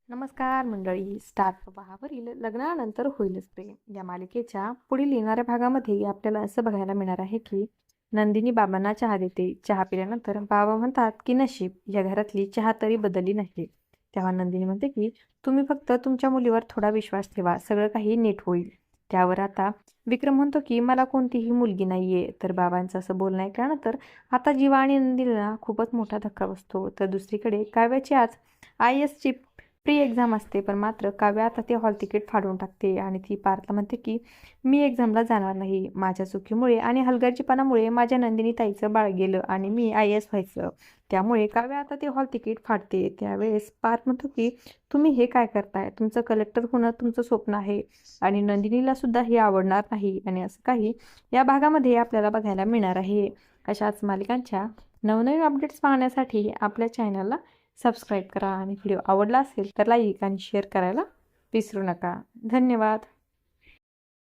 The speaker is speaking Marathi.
नमस्कार मंडळी. स्टार प्रवाहावरील लग्नानंतर होईलच प्रेम या मालिकेच्या पुढील येणाऱ्या भागामध्ये आपल्याला असं बघायला मिळणार आहे की नंदिनी बाबांना चहा देते. चहा पिल्यानंतर बाबा म्हणतात की नशीब या घरातली चहा तरी बदलली नाही. तेव्हा नंदिनी म्हणते की तुम्ही फक्त तुमच्या मुलीवर थोडा विश्वास ठेवा, सगळं काही नीट होईल. त्यावर आता विक्रम म्हणतो की मला कोणतीही मुलगी नाहीये. तर बाबांचं असं बोलणं ऐकल्यानंतर आता जीवा आणि नंदिनीला खूपच मोठा धक्का बसतो. तर दुसरीकडे काव्याची आज IASची प्री एक्झाम असते, पण मात्र काव्या आता ते हॉल तिकीट फाडून टाकते आणि ती पार्थला म्हणते की मी एक्झामला जाणार नाही. माझ्या चुकीमुळे आणि हलगर्जीपणामुळे माझ्या नंदिनी ताईचं बाळ गेलं आणि मी IAS व्हायचं. त्यामुळे काव्या आता ते हॉल तिकीट फाडते. त्यावेळेस पार्थ म्हणतो की तुम्ही हे काय करताय? तुमचं कलेक्टर होणं तुमचं स्वप्न आहे आणि नंदिनीला सुद्धा हे आवडणार नाही. आणि असं काही या भागामध्ये आपल्याला बघायला मिळणार आहे. अशाच मालिकांच्या नवनवीन अपडेट्स पाहण्यासाठी आपल्या चॅनलला सबस्क्राईब करा आणि व्हिडिओ आवडला असेल तर लाईक आणि शेअर करायला विसरू नका. धन्यवाद.